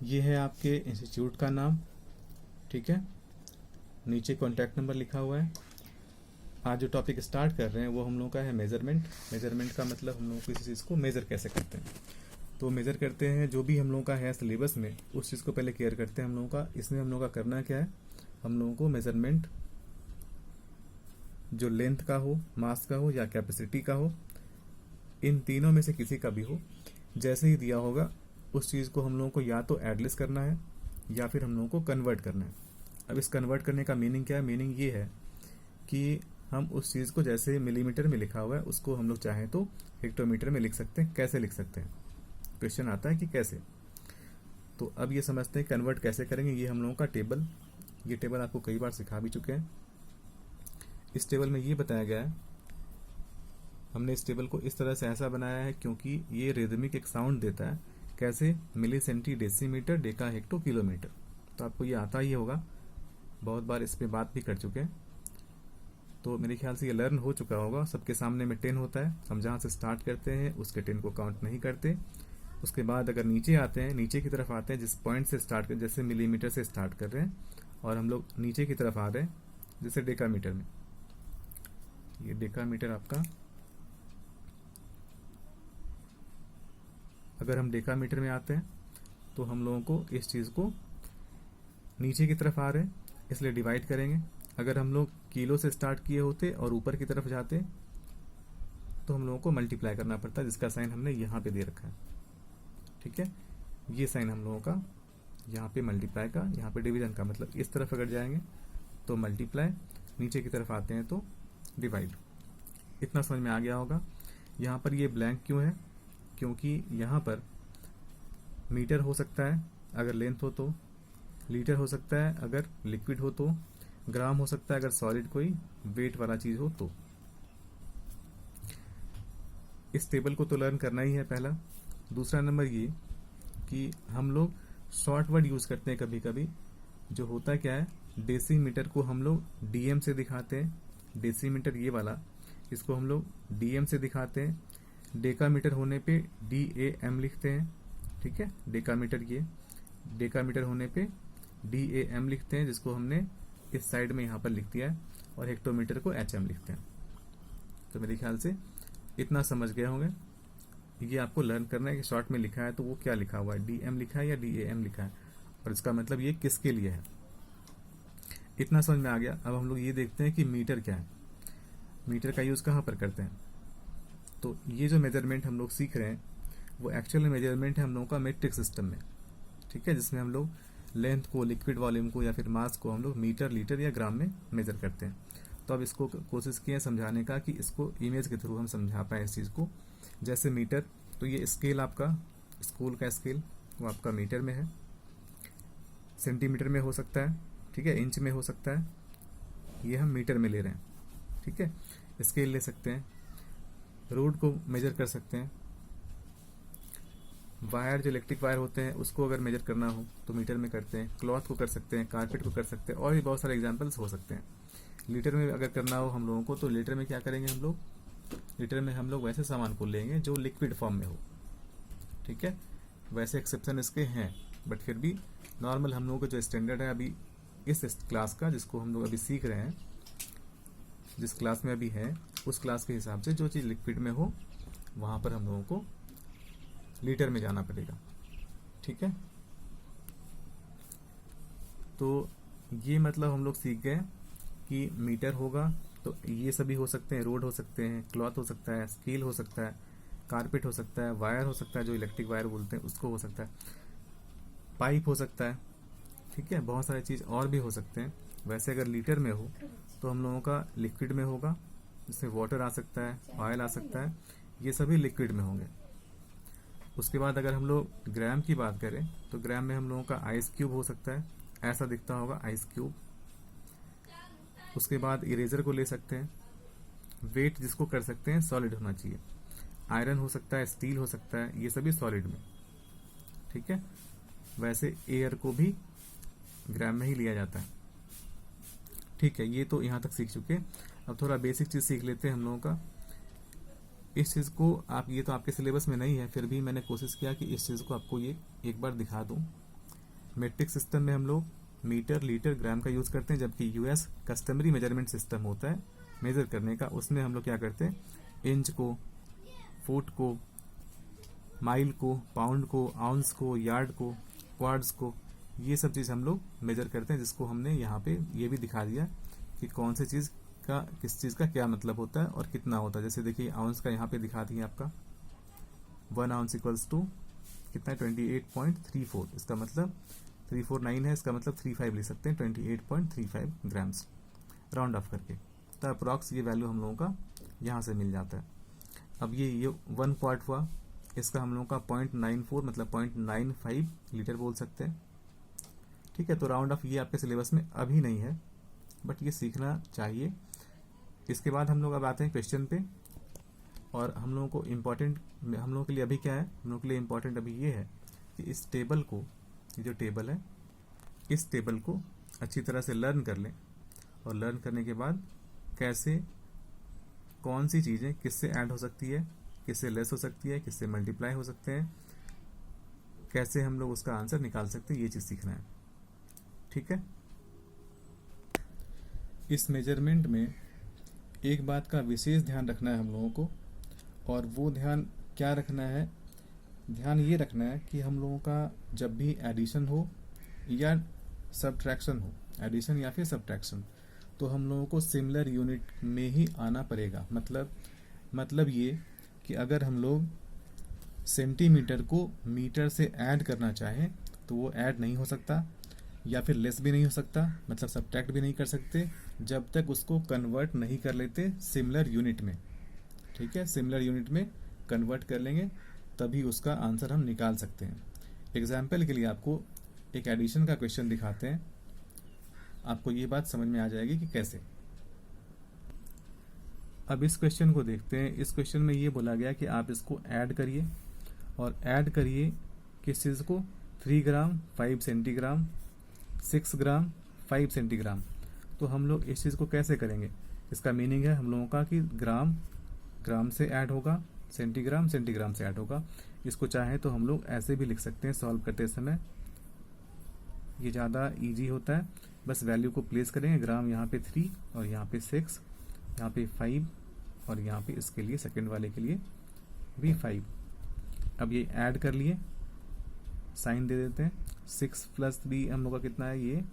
ये है आपके इंस्टीट्यूट का नाम, ठीक है। नीचे कॉन्टैक्ट नंबर लिखा हुआ है। आज जो टॉपिक स्टार्ट कर रहे हैं वो हम लोगों का है मेजरमेंट। मेजरमेंट का मतलब हम लोग किसी चीज़ को मेज़र कैसे करते हैं। तो मेज़र करते हैं जो भी हम लोगों का है सिलेबस में, उस चीज़ को पहले केयर करते हैं हम लोगों का। इसमें हम लोगों का करना क्या है, हम लोगों को मेजरमेंट जो लेंथ का हो, मास का हो या कैपेसिटी का हो, इन तीनों में से किसी का भी हो, जैसे ही दिया होगा उस चीज़ को हम लोगों को या तो एडलिस्ट करना है या फिर हम लोगों को कन्वर्ट करना है। अब इस कन्वर्ट करने का मीनिंग क्या है, मीनिंग ये है कि हम उस चीज़ को जैसे मिलीमीटर में लिखा हुआ है उसको हम लोग चाहें तो हेक्टोमीटर में लिख सकते हैं। कैसे लिख सकते हैं, क्वेश्चन आता है कि कैसे। तो अब ये समझते हैं कन्वर्ट कैसे करेंगे। ये हम लोगों का टेबल, ये टेबल आपको कई बार सिखा भी चुके हैं। इस टेबल में ये बताया गया है, हमने इस टेबल को इस तरह से ऐसा बनाया है क्योंकि ये रिदमिक एक साउंड देता है। कैसे, milli centi decimetre deca hecto kilometre. तो आपको ये आता ही होगा, बहुत बार इस पर बात भी कर चुके हैं। तो मेरे ख्याल से ये लर्न हो चुका होगा। सबके सामने में 10 होता है, हम जहाँ से स्टार्ट करते हैं उसके 10 को काउंट नहीं करते। उसके बाद अगर नीचे आते हैं, नीचे की तरफ आते हैं, जिस पॉइंट से स्टार्ट कर, जैसे मिलीमीटर से स्टार्ट कर रहे हैं और हम लोग नीचे की तरफ आ रहे हैं जैसे डेकामीटर में, ये डेकामीटर आपका, अगर हम डेकामीटर में आते हैं तो हम लोगों को इस चीज़ को नीचे की तरफ आ रहे हैं इसलिए डिवाइड करेंगे। अगर हम लोग किलो से स्टार्ट किए होते और ऊपर की तरफ जाते तो हम लोगों को मल्टीप्लाई करना पड़ता, जिसका साइन हमने यहाँ पे दे रखा है, ठीक है। ये साइन हम लोगों का यहाँ पे मल्टीप्लाई का, यहाँ पे डिवीजन का, मतलब इस तरफ अगर जाएंगे तो मल्टीप्लाई, नीचे की तरफ आते हैं तो डिवाइड। इतना समझ में आ गया होगा। यहाँ पर ये ब्लैंक क्यों है, क्योंकि यहाँ पर मीटर हो सकता है अगर लेंथ हो तो, लीटर हो सकता है अगर लिक्विड हो तो, ग्राम हो सकता है अगर सॉलिड कोई वेट वाला चीज हो तो। इस टेबल को तो लर्न करना ही है पहला। दूसरा नंबर ये कि हम लोग शॉर्ट वर्ड यूज करते हैं कभी कभी। जो होता क्या है, डेसीमीटर को हम लोग डीएम से दिखाते हैं। डेसीमीटर ये वाला, इसको हम लोग डीएम से दिखाते हैं। डेकामीटर होने पे डीएएम लिखते हैं, ठीक है। डेकामीटर, ये डेकामीटर होने पे डीएएम लिखते हैं, जिसको हमने इस साइड में यहाँ पर लिख दिया है। और हेक्टोमीटर को एचएम लिखते हैं। तो मेरे ख्याल से इतना समझ गए होंगे। ये आपको लर्न करना है कि शॉर्ट में लिखा है तो वो क्या लिखा हुआ है, डीएम लिखा है या डीएएम लिखा है, और इसका मतलब ये किसके लिए है। इतना समझ में आ गया। अब हम लोग ये देखते हैं कि मीटर क्या है, मीटर का यूज कहाँ पर करते हैं। तो ये जो मेजरमेंट हम लोग सीख रहे हैं वो एक्चुअल मेजरमेंट है हम लोगों का मेट्रिक सिस्टम में, ठीक है, जिसमें हम लोग लेंथ को, लिक्विड वॉल्यूम को या फिर मास को हम लोग मीटर, लीटर या ग्राम में मेजर करते हैं। तो अब इसको कोशिश किए समझाने का कि इसको इमेज के थ्रू हम समझा पाए इस चीज़ को। जैसे मीटर, तो ये स्केल आपका, स्कूल का स्केल, वो आपका मीटर में है। सेंटीमीटर में हो सकता है, ठीक है, इंच में हो सकता है, ये हम मीटर में ले रहे हैं, ठीक है। स्केल ले सकते हैं, रोड को मेजर कर सकते हैं, वायर जो इलेक्ट्रिक वायर होते हैं उसको अगर मेजर करना हो तो मीटर में करते हैं, क्लॉथ को कर सकते हैं, कारपेट को कर सकते हैं, और भी बहुत सारे एग्जांपल्स हो सकते हैं। लीटर में अगर करना हो हम लोगों को तो लीटर में क्या करेंगे हम लोग, लीटर में हम लोग वैसे सामान को लेंगे जो लिक्विड फॉर्म में हो, ठीक है। वैसे एक्सेप्शन इसके हैं, बट फिर भी नॉर्मल हम लोगों का जो स्टैंडर्ड है अभी इस क्लास का, जिसको हम लोग अभी सीख रहे हैं, जिस क्लास में अभी है उस क्लास के हिसाब से जो चीज़ लिक्विड में हो वहाँ पर हम लोगों को लीटर में जाना पड़ेगा, ठीक है। तो ये मतलब हम लोग सीख गए कि मीटर होगा तो ये सभी हो सकते हैं, रोड हो सकते हैं, क्लॉथ हो सकता है, स्केल हो सकता है, कारपेट हो सकता है, वायर हो सकता है जो इलेक्ट्रिक वायर बोलते हैं उसको हो सकता है, पाइप हो सकता है, ठीक है, बहुत सारी चीज़ और भी हो सकते हैं। वैसे अगर लीटर में हो तो हम लोगों का लिक्विड में होगा, जिसमें वाटर आ सकता है, ऑयल आ सकता है, ये सभी लिक्विड में होंगे। उसके बाद अगर हम लोग ग्राम की बात करें तो ग्राम में हम लोगों का आइस क्यूब हो सकता है, ऐसा दिखता होगा आइस क्यूब। उसके बाद इरेजर को ले सकते हैं, वेट जिसको कर सकते हैं सॉलिड होना चाहिए, आयरन हो सकता है, स्टील हो सकता है, ये सभी सॉलिड में, ठीक है। वैसे एयर को भी ग्राम में ही लिया जाता है, ठीक है। ये तो यहाँ तक सीख चुके। अब थोड़ा बेसिक चीज़ सीख लेते हैं हम लोगों का। इस चीज़ को आप, ये तो आपके सिलेबस में नहीं है, फिर भी मैंने कोशिश किया कि इस चीज़ को आपको ये एक बार दिखा दूँ मेट्रिक सिस्टम में हम लोग मीटर, लीटर, ग्राम का यूज़ करते हैं, जबकि यूएस कस्टमरी मेजरमेंट सिस्टम होता है मेज़र करने का, उसमें हम लोग क्या करते हैं, इंच को, फुट को, माइल को, पाउंड को, आउंस को, यार्ड को, क्वार्ट्स को, ये सब चीज़ हम लोग मेजर करते हैं, जिसको हमने यहाँ पे ये भी दिखा दिया कि कौन सी चीज़ का, किस चीज़ का क्या मतलब होता है और कितना होता है। जैसे देखिए आउंस का यहाँ पे दिखा दिए आपका 1 आउंस इक्वल्स टू कितना है 28.34, इसका मतलब 349 है, इसका मतलब 35 लिख सकते हैं, 28.35 ग्राम्स राउंड ऑफ करके। तो अप्रॉक्स ये वैल्यू हम लोगों का यहाँ से मिल जाता है। अब ये 1 क्वार्ट हुआ, इसका हम लोगों का 0.94 मतलब 0.95 लीटर बोल सकते हैं। ठीक है, तो राउंड ऑफ ये आपके सिलेबस में अभी नहीं है, बट ये सीखना चाहिए। इसके बाद हम लोग अब आते हैं क्वेश्चन पे, और हम लोगों को इम्पोर्टेंट, हम लोगों के लिए अभी क्या है, हम लोगों के लिए इम्पोर्टेंट अभी ये है कि इस टेबल को, ये जो टेबल है, इस टेबल को अच्छी तरह से लर्न कर लें, और लर्न करने के बाद कैसे, कौन सी चीज़ें किससे ऐड हो सकती है, किससे लेस हो सकती है, किससे मल्टीप्लाई हो सकते हैं, कैसे हम लोग उसका आंसर निकाल सकते हैं, ये चीज़ सीखना है। ठीक है, इस मेजरमेंट में एक बात का विशेष ध्यान रखना है हम लोगों को, और वो ध्यान क्या रखना है, ध्यान ये रखना है कि हम लोगों का जब भी एडिशन हो या सब्ट्रैक्शन हो, एडिशन या फिर सब्ट्रैक्शन, तो हम लोगों को सिमिलर यूनिट में ही आना पड़ेगा। मतलब ये कि अगर हम लोग सेंटीमीटर को मीटर से ऐड करना चाहें तो वो ऐड नहीं हो सकता, या फिर लेस भी नहीं हो सकता, मतलब सब्ट्रैक्ट भी नहीं कर सकते, जब तक उसको कन्वर्ट नहीं कर लेते सिमिलर यूनिट में। ठीक है, सिमिलर यूनिट में कन्वर्ट कर लेंगे तभी उसका आंसर हम निकाल सकते हैं। एग्जाम्पल के लिए आपको एक एडिशन का क्वेश्चन दिखाते हैं, आपको ये बात समझ में आ जाएगी कि कैसे। अब इस क्वेश्चन को देखते हैं। इस क्वेश्चन में ये बोला गया कि आप इसको ऐड करिए, और ऐड करिए किस चीज़ को, 3 ग्राम 5 सेंटीग्राम, 6 ग्राम 5 सेंटीग्राम। तो हम लोग इस चीज़ को कैसे करेंगे, इसका मीनिंग है हम लोगों का कि ग्राम ग्राम से ऐड होगा, सेंटीग्राम सेंटीग्राम से ऐड होगा। इसको चाहे तो हम लोग ऐसे भी लिख सकते हैं सॉल्व करते समय, ये ज़्यादा इजी होता है। बस वैल्यू को प्लेस करेंगे, ग्राम यहाँ पे 3 और यहाँ पे 6, यहाँ पे 5 और यहाँ पे इसके लिए सेकंड वाले के लिए भी 5। अब ये ऐड कर लिए, साइन दे देते हैं, 6 + 3 हम लोग का कितना है, ये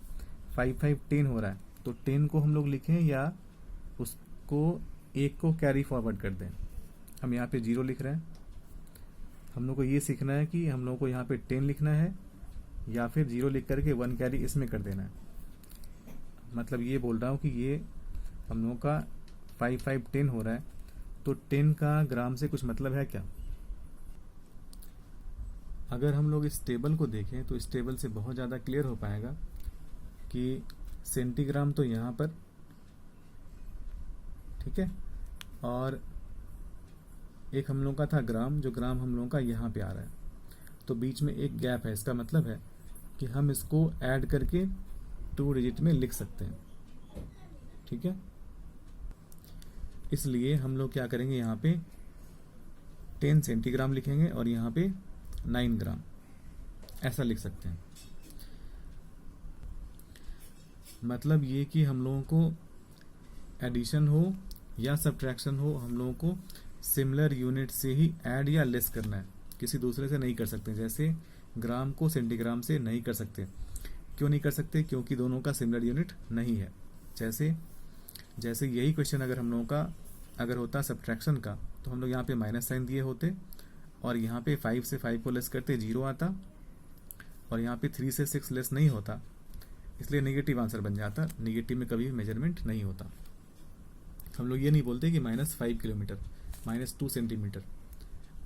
5 5 10 हो रहा है। तो 10 को हम लोग लिखें या उसको 1 को कैरी फॉरवर्ड कर दें। हम यहाँ पे 0 लिख रहे हैं। हम लोग को ये सीखना है कि हम लोग को यहाँ पे 10 लिखना है या फिर 0 लिख करके 1 कैरी इसमें कर देना है। मतलब ये बोल रहा हूँ कि ये हम लोगों का 5 5 10 हो रहा है, तो 10 का ग्राम से कुछ मतलब है क्या? अगर हम लोग इस टेबल को देखें तो इस टेबल से बहुत ज़्यादा क्लियर हो पाएगा कि सेंटीग्राम तो यहाँ पर, ठीक है, और एक हम लोग का था ग्राम, जो ग्राम हम लोगों का यहाँ पे आ रहा है, तो बीच में एक गैप है। इसका मतलब है कि हम इसको ऐड करके 2 डिजिट में लिख सकते हैं। ठीक है, इसलिए हम लोग क्या करेंगे, यहाँ पे 10 सेंटीग्राम लिखेंगे और यहाँ पे 9 ग्राम, ऐसा लिख सकते हैं। मतलब ये कि हम लोगों को एडिशन हो या सब्ट्रैक्शन हो, हम लोगों को सिमिलर यूनिट से ही ऐड या लेस करना है, किसी दूसरे से नहीं कर सकते। जैसे ग्राम को सेंटीग्राम से नहीं कर सकते। क्यों नहीं कर सकते? क्योंकि दोनों का सिमिलर यूनिट नहीं है। जैसे यही क्वेश्चन अगर हम लोगों का अगर होता सब्ट्रैक्शन का, तो हम लोग यहाँ पे माइनस साइन दिए होते और यहाँ पे 5 से 5 को लेस करते 0 आता, और यहाँ पे 3 से 6 लेस नहीं होता, इसलिए नेगेटिव आंसर बन जाता। नेगेटिव में कभी मेजरमेंट नहीं होता। हम लोग ये नहीं बोलते कि -5 किलोमीटर, -2 सेंटीमीटर,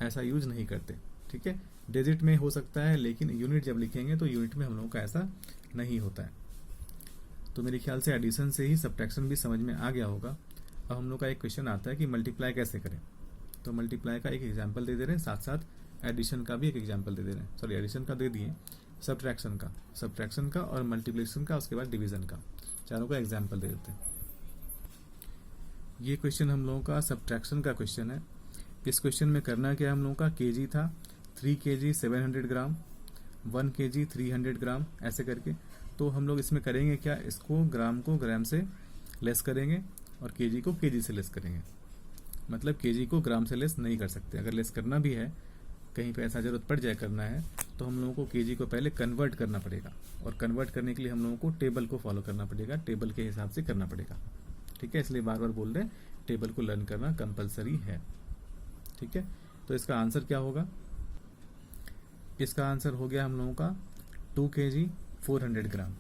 ऐसा यूज नहीं करते। ठीक है, डिजिट में हो सकता है, लेकिन यूनिट जब लिखेंगे तो यूनिट में हम लोगों का ऐसा नहीं होता है। तो मेरे ख्याल से एडिशन से ही सब्ट्रैक्शन भी समझ में आ गया होगा। अब हम लोग का एक क्वेश्चन आता है कि मल्टीप्लाई कैसे करें। तो मल्टीप्लाई का एक एग्जाम्पल दे रहे हैं, साथ साथ एडिशन का भी एक एग्जाम्पल दे रहे हैं। सॉरी, एडिशन का दे दिए, सब्ट्रैक्शन का और मल्टीप्लिकेशन का, उसके बाद डिवीजन का, चारों का एग्जाम्पल दे देते हैं। ये क्वेश्चन हम लोगों का सब्ट्रैक्शन का क्वेश्चन है। इस क्वेश्चन में करना क्या, हम लोगों का केजी था 3 kg 700 ग्राम, 1 kg 300 ग्राम ऐसे करके। तो हम लोग इसमें करेंगे क्या, इसको ग्राम को ग्राम से लेस करेंगे और केजी को केजी से लेस करेंगे। मतलब केजी को ग्राम से लेस नहीं कर सकते। अगर लेस करना भी है, कहीं पे ऐसा जरूरत पड़ जाए करना है, तो हम लोगों को केजी को पहले कन्वर्ट करना पड़ेगा, और कन्वर्ट करने के लिए हम लोगों को टेबल को फॉलो करना पड़ेगा, टेबल के हिसाब से करना पड़ेगा। ठीक है, इसलिए बार बार बोल रहे हैं टेबल को लर्न करना कंपलसरी है। ठीक है, तो इसका आंसर क्या होगा, इसका आंसर हो गया हम लोगों का 2 kg 400 ग्राम।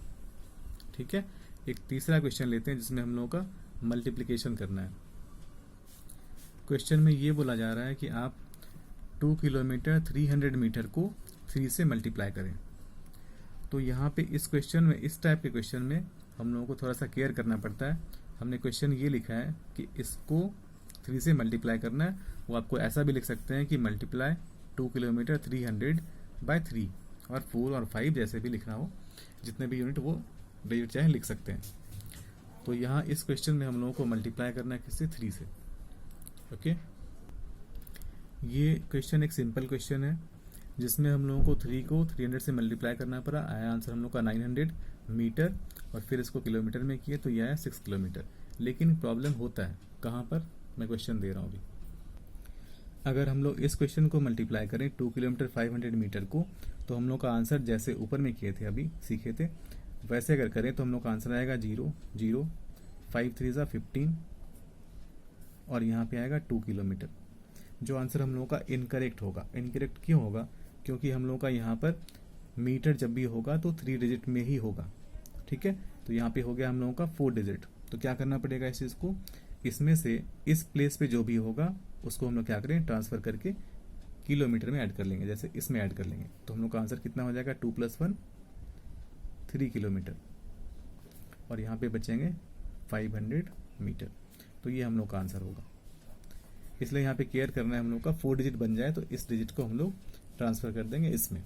ठीक है, एक तीसरा क्वेश्चन लेते हैं जिसमें हम लोगों का मल्टीप्लिकेशन करना है। क्वेश्चन में ये बोला जा रहा है कि आप 2 किलोमीटर 300 मीटर को 3 से मल्टीप्लाई करें। तो यहाँ पे इस क्वेश्चन में, इस टाइप के क्वेश्चन में हम लोगों को थोड़ा सा केयर करना पड़ता है। हमने क्वेश्चन ये लिखा है कि इसको 3 से मल्टीप्लाई करना है। वो आपको ऐसा भी लिख सकते हैं कि मल्टीप्लाई 2 किलोमीटर 300 बाय 3, और 4 और 5 जैसे भी लिखना हो, जितने भी यूनिट वो डिजिट चाहे लिख सकते हैं। तो यहाँ इस क्वेश्चन में हम लोगों को मल्टीप्लाई करना है किससे, 3 से। ओके, ये क्वेश्चन एक सिंपल क्वेश्चन है जिसमें हम लोगों को 3 को 300 से मल्टीप्लाई करना पड़ा। आया आंसर हम लोग का 900 मीटर, और फिर इसको किलोमीटर में किए तो ये आया 6 किलोमीटर। लेकिन प्रॉब्लम होता है कहाँ पर, मैं क्वेश्चन दे रहा हूँ अभी। अगर हम लोग इस क्वेश्चन को मल्टीप्लाई करें 2 किलोमीटर 500 मीटर को, तो हम लोग का आंसर जैसे ऊपर में किए थे, अभी सीखे थे, वैसे अगर करें तो हम लोग का आंसर आएगा 0 0 5 3 15, और यहाँ पे आएगा 2 किलोमीटर। जो आंसर हम लोगों का इनकरेक्ट होगा। इनकरेक्ट क्यों होगा, क्योंकि हम लोगों का यहाँ पर मीटर जब भी होगा तो 3 डिजिट में ही होगा। ठीक है, तो यहाँ पे हो गया हम लोगों का 4 डिजिट। तो क्या करना पड़ेगा इस चीज़ को, इसमें से इस प्लेस पे जो भी होगा उसको हम लोग क्या करें, ट्रांसफर करके किलोमीटर में ऐड कर लेंगे। जैसे इसमें ऐड कर लेंगे तो हम लोग का आंसर कितना हो जाएगा, 2 + 1 3 किलोमीटर, और यहाँ पे बचेंगे 500 मीटर। तो ये हम लोग का आंसर होगा। इसलिए यहाँ पे केयर करना है हम लोग का, 4 डिजिट बन जाए तो इस डिजिट को हम लोग ट्रांसफर कर देंगे इसमें,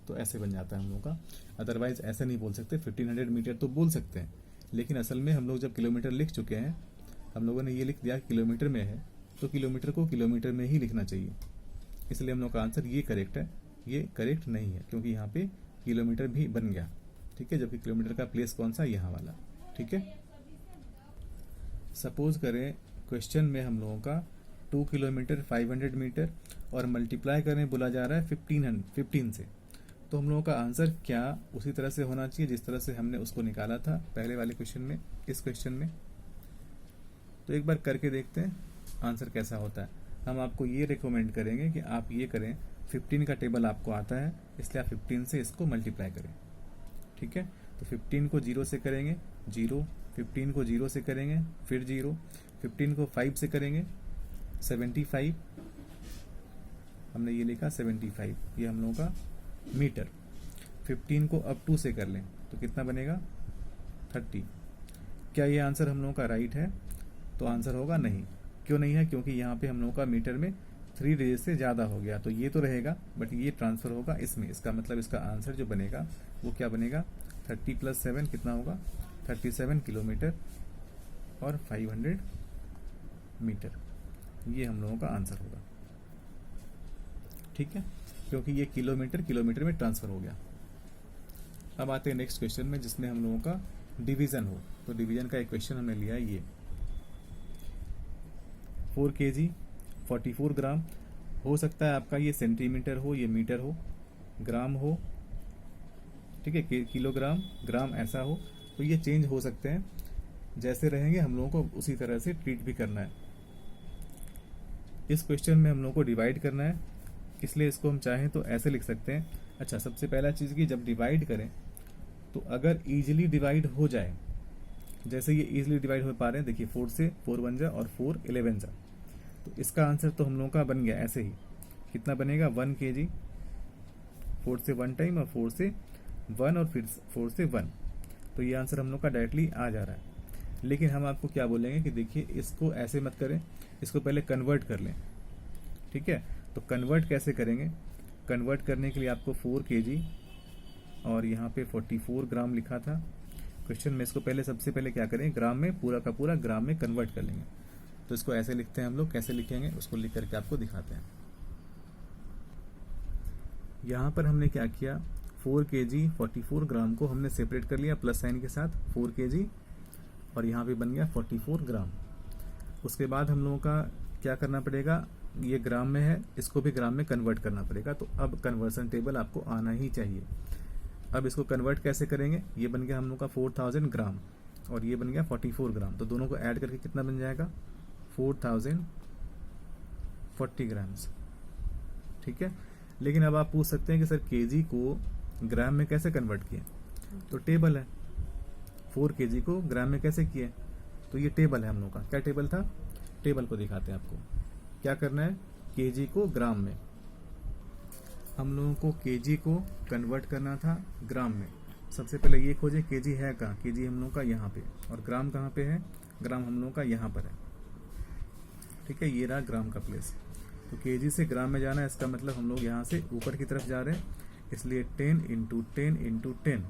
तो ऐसे बन जाता है हम लोग का। अदरवाइज ऐसे नहीं बोल सकते, 1500 मीटर तो बोल सकते हैं, लेकिन असल में हम लोग जब किलोमीटर लिख चुके हैं, हम लोगों ने ये लिख दिया किलोमीटर में है, तो किलोमीटर को किलोमीटर में ही लिखना चाहिए। इसलिए हम लोग का आंसर ये करेक्ट है। ये करेक्ट नहीं है क्योंकि यहाँ पे किलोमीटर भी बन गया। ठीक है, जबकि किलोमीटर का प्लेस कौन सा, यहाँ वाला। ठीक है, सपोज करें क्वेश्चन में हम लोगों का 2 किलोमीटर 500 मीटर और मल्टीप्लाई करने बोला जा रहा है 15 से। तो हम लोगों का आंसर क्या उसी तरह से होना चाहिए जिस तरह से हमने उसको निकाला था पहले वाले क्वेश्चन में, इस क्वेश्चन में। तो एक बार करके देखते हैं आंसर कैसा होता है। हम आपको ये रिकमेंड करेंगे कि आप ये करें, 15 का टेबल आपको आता है, इसलिए आप 15 से इसको मल्टीप्लाई करें। ठीक है, तो 15 को 0 से करेंगे 0, 15 को 0 से करेंगे फिर 0, 15 को 5 से करेंगे 75, हमने ये लिखा 75, ये हम लोगों का मीटर। 15 को अब 2 से कर लें तो कितना बनेगा, 30। क्या ये आंसर हम लोगों का राइट है, तो आंसर होगा नहीं। क्यों नहीं है, क्योंकि यहाँ पे हम लोगों का मीटर में 3 डिजिट से ज़्यादा हो गया, तो ये तो रहेगा बट ये ट्रांसफर होगा इसमें। इसका मतलब इसका आंसर जो बनेगा वो क्या बनेगा, 30 + 7 कितना होगा, 37 किलोमीटर और 500 मीटर। ये हम लोगों का आंसर होगा। ठीक है, क्योंकि ये किलोमीटर में ट्रांसफर हो गया। अब आते हैं नेक्स्ट क्वेश्चन में जिसमें हम लोगों का डिवीजन हो। तो डिवीजन का एक क्वेश्चन हमने लिया है, ये 4 kg 44 ग्राम। हो सकता है आपका ये सेंटीमीटर हो, ये मीटर हो, ग्राम हो, ठीक है, किलोग्राम ग्राम ऐसा हो, तो ये चेंज हो सकते हैं। जैसे रहेंगे हम लोगों को उसी तरह से ट्रीट भी करना है। इस क्वेश्चन में हम लोगों को डिवाइड करना है, इसलिए इसको हम चाहें तो ऐसे लिख सकते हैं। अच्छा, सबसे पहला चीज़ की जब डिवाइड करें तो अगर इजीली डिवाइड हो जाए, जैसे ये इजीली डिवाइड हो पा रहे हैं, देखिए 4 से 4 बन जा और 4 11 जा, तो इसका आंसर तो हम लोगों का बन गया ऐसे ही। कितना बनेगा, 1 kg, 4 से 1 टाइम और 4 से 1 और फिर 4 से 1, तो ये आंसर हम लोग का डायरेक्टली आ जा रहा है। लेकिन हम आपको क्या बोलेंगे कि देखिए इसको ऐसे मत करें, इसको पहले कन्वर्ट कर लें। ठीक है, तो कन्वर्ट कैसे करेंगे, कन्वर्ट करने के लिए आपको 4 kg और यहाँ पे 44 ग्राम लिखा था क्वेश्चन में, इसको पहले सबसे पहले क्या करें, ग्राम में पूरा का पूरा ग्राम में कन्वर्ट कर लेंगे। तो इसको ऐसे लिखते हैं हम लोग, कैसे लिखेंगे उसको लिख करके आपको दिखाते हैं। यहाँ पर हमने क्या किया, 4 kg 44 ग्राम को हमने सेपरेट कर लिया प्लस साइन के साथ, 4 kg, और यहाँ पे बन गया 44 ग्राम। उसके बाद हम लोगों का क्या करना पड़ेगा, ये ग्राम में है, इसको भी ग्राम में कन्वर्ट करना पड़ेगा। तो अब कन्वर्सन टेबल आपको आना ही चाहिए। अब इसको कन्वर्ट कैसे करेंगे, ये बन गया हम लोग का 4000 ग्राम और ये बन गया 44 ग्राम, तो दोनों को ऐड करके कितना बन जाएगा, 4040 ग्राम्स। ठीक है, लेकिन अब आप पूछ सकते हैं कि सर केजी को ग्राम में कैसे कन्वर्ट किए, तो टेबल है, 4 kg को ग्राम में कैसे किए, तो ये टेबल है हम लोग का। क्या टेबल था, टेबल को दिखाते हैं आपको। क्या करना है, केजी को ग्राम में, हम लोगों को केजी को कन्वर्ट करना था ग्राम में। सबसे पहले ये खोजे केजी है कहाँ, केजी हम लोगों का यहाँ पे, और ग्राम कहाँ पे है, ग्राम हम लोगों का यहाँ पर है। ठीक है, ये रहा ग्राम का प्लेस। तो केजी से ग्राम में जाना है, इसका मतलब हम लोग यहाँ से ऊपर की तरफ जा रहे हैं, इसलिए 10 × 10 × 10।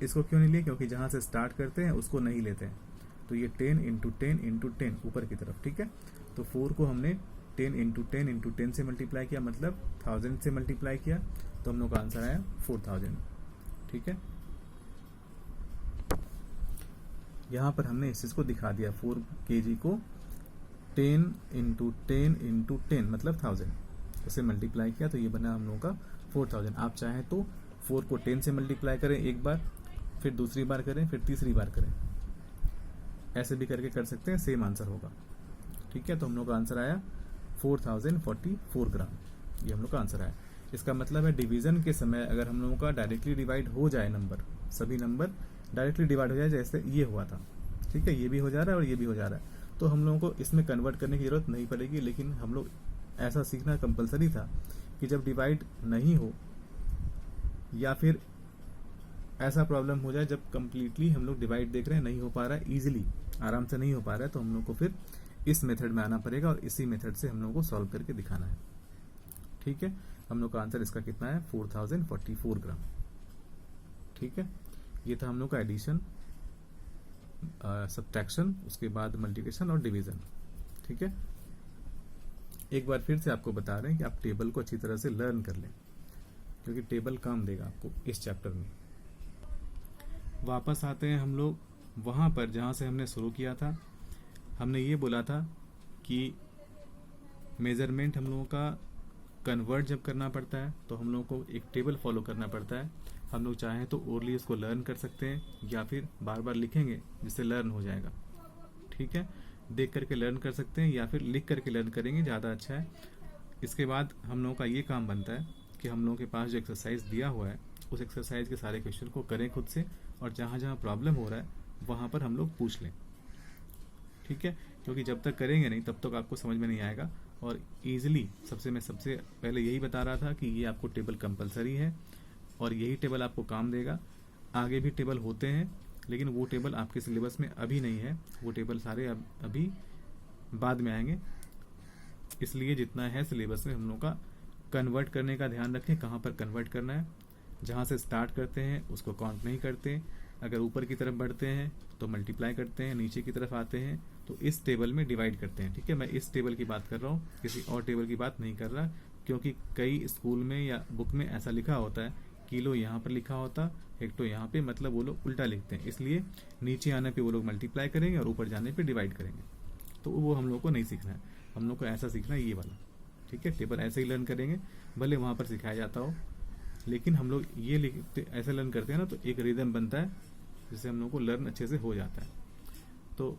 इसको क्यों नहीं लिए, क्योंकि जहाँ से स्टार्ट करते हैं उसको नहीं लेते हैं, तो ये 10 × 10 × 10 ऊपर की तरफ। ठीक है, तो 4 को हमने 10 × 10 × 10 से मल्टीप्लाई किया, मतलब 1000 से मल्टीप्लाई किया, तो हम लोग का आंसर आया 4000। ठीक है, यहाँ पर हमने इस चीज को दिखा दिया, 4 kg को 10 × 10 × 10 मतलब 1000 उसे मल्टीप्लाई किया, तो ये बना हम लोगों का 4000। आप चाहें तो 4 को 10 से मल्टीप्लाई करें एक बार, फिर दूसरी बार करें, फिर तीसरी बार करें, ऐसे भी करके कर सकते हैं, सेम आंसर होगा। ठीक है, तो हम लोग का आंसर आया 4044 ग्राम, ये हम लोग का आंसर आया। इसका मतलब है डिवीजन के समय अगर हम लोगों का डायरेक्टली डिवाइड हो जाए, नंबर सभी नंबर डायरेक्टली डिवाइड हो जाए, जैसे ये हुआ था। ठीक है, ये भी हो जा रहा है और ये भी हो जा रहा है, तो हम लोगों को इसमें कन्वर्ट करने की जरूरत नहीं पड़ेगी। लेकिन हम लोग ऐसा सीखना कंपलसरी था कि जब डिवाइड नहीं हो या फिर ऐसा प्रॉब्लम हो जाए जब कंप्लीटली हम लोग डिवाइड देख रहे हैं, नहीं हो पा रहा है, इजीली आराम से नहीं हो पा रहा है, तो हम लोग को फिर इस मेथड में आना पड़ेगा और इसी मेथड से हम लोग को सॉल्व करके दिखाना है। ठीक है, हम लोग का आंसर इसका कितना है, 4044 ग्राम। ठीक है, ये था हम लोग का एडिशन, सब्ट्रैक्शन, उसके बाद मल्टीप्लिकेशन और डिवीजन। ठीक है, एक बार फिर से आपको बता रहे हैं कि आप टेबल को अच्छी तरह से लर्न कर लें, क्योंकि टेबल काम देगा आपको इस चैप्टर में। वापस आते हैं हम लोग वहां पर जहां से हमने शुरू किया था। हमने ये बोला था कि मेजरमेंट हम लोगों का कन्वर्ट जब करना पड़ता है तो हम लोगों को एक टेबल फॉलो करना पड़ता है। हम लोग चाहें तो ओरली इसको लर्न कर सकते हैं या फिर बार बार लिखेंगे जिससे लर्न हो जाएगा। ठीक है, देख करके लर्न कर सकते हैं या फिर लिख करके लर्न करेंगे, ज़्यादा अच्छा है। इसके बाद हम लोगों का ये काम बनता है कि हम लोगों के पास जो एक्सरसाइज दिया हुआ है उस एक्सरसाइज के सारे क्वेश्चन को करें खुद से, और जहाँ जहाँ प्रॉब्लम हो रहा है वहाँ पर हम लोग पूछ लें। ठीक है, क्योंकि जब तक करेंगे नहीं तब तक आपको समझ में नहीं आएगा। और ईजिली मैं सबसे पहले यही बता रहा था कि ये आपको टेबल कंपलसरी है और यही टेबल आपको काम देगा। आगे भी टेबल होते हैं लेकिन वो टेबल आपके सिलेबस में अभी नहीं है, वो टेबल सारे अभी बाद में आएंगे। इसलिए जितना है सिलेबस में हम लोग का कन्वर्ट करने का ध्यान रखें, कहाँ पर कन्वर्ट करना है। जहाँ से स्टार्ट करते हैं उसको काउंट नहीं करते, अगर ऊपर की तरफ बढ़ते हैं तो मल्टीप्लाई करते हैं, नीचे की तरफ आते हैं तो इस टेबल में डिवाइड करते हैं। ठीक है, मैं इस टेबल की बात कर रहा हूँ, किसी और टेबल की बात नहीं कर रहा, क्योंकि कई स्कूल में या बुक में ऐसा लिखा होता है, किलो यहाँ पर लिखा होता, हेक्टो यहाँ पे, मतलब वो लोग उल्टा लिखते हैं। इसलिए नीचे आने पे वो लोग मल्टीप्लाई करेंगे और ऊपर जाने पे डिवाइड करेंगे, तो वो हम लोग को नहीं सीखना है। हम लोग को ऐसा सीखना है, ये वाला। ठीक है, टेबल ऐसे ही लर्न करेंगे, भले वहाँ पर सिखाया जाता हो, लेकिन हम लोग ये लिखते ऐसे लर्न करते हैं ना, तो एक रिदम बनता है जिससे हम लोग को लर्न अच्छे से हो जाता है। तो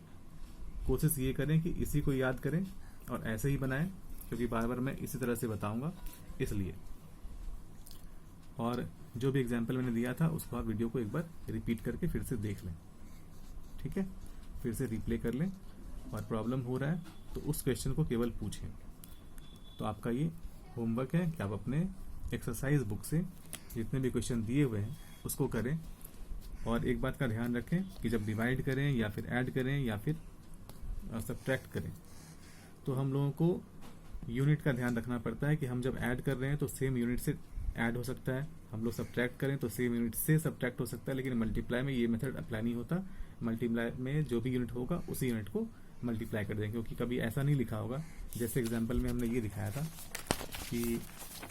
कोशिश ये करें कि इसी को याद करें और ऐसे ही बनाएं, क्योंकि बार बार मैं इसी तरह से बताऊंगा इसलिए। और जो भी एग्जाम्पल मैंने दिया था उसको आप वीडियो को एक बार रिपीट करके फिर से देख लें। ठीक है, फिर से रिप्ले कर लें, और प्रॉब्लम हो रहा है तो उस क्वेश्चन को केवल पूछें। तो आपका ये होमवर्क है कि आप अपने एक्सरसाइज बुक से जितने भी क्वेश्चन दिए हुए हैं उसको करें। और एक बात का ध्यान रखें कि जब डिवाइड करें या फिर ऐड करें या फिर सब्ट्रैक्ट करें तो हम लोगों को यूनिट का ध्यान रखना पड़ता है कि हम जब ऐड कर रहे हैं तो सेम यूनिट से ऐड हो सकता है, हम लोग सब्ट्रैक्ट करें तो सेम यूनिट से सब्ट्रैक्ट हो सकता है, लेकिन मल्टीप्लाई में ये मेथड अप्लाई नहीं होता। मल्टीप्लाई में जो भी यूनिट होगा उसी यूनिट को मल्टीप्लाई कर दें, क्योंकि कभी ऐसा नहीं लिखा होगा। जैसे एग्जाम्पल में हमने ये दिखाया था कि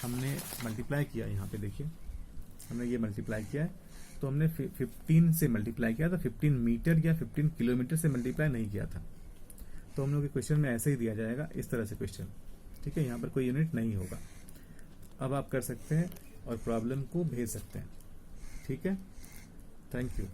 हमने मल्टीप्लाई किया, यहाँ पे देखिए हमने ये मल्टीप्लाई किया है, तो हमने 15 से मल्टीप्लाई किया था, 15 मीटर या 15 किलोमीटर से मल्टीप्लाई नहीं किया था। तो हम लोग के क्वेश्चन में ऐसे ही दिया जाएगा, इस तरह से क्वेश्चन, ठीक है, यहाँ पर कोई यूनिट नहीं होगा। अब आप कर सकते हैं और प्रॉब्लम को भेज सकते हैं, ठीक है। Thank you.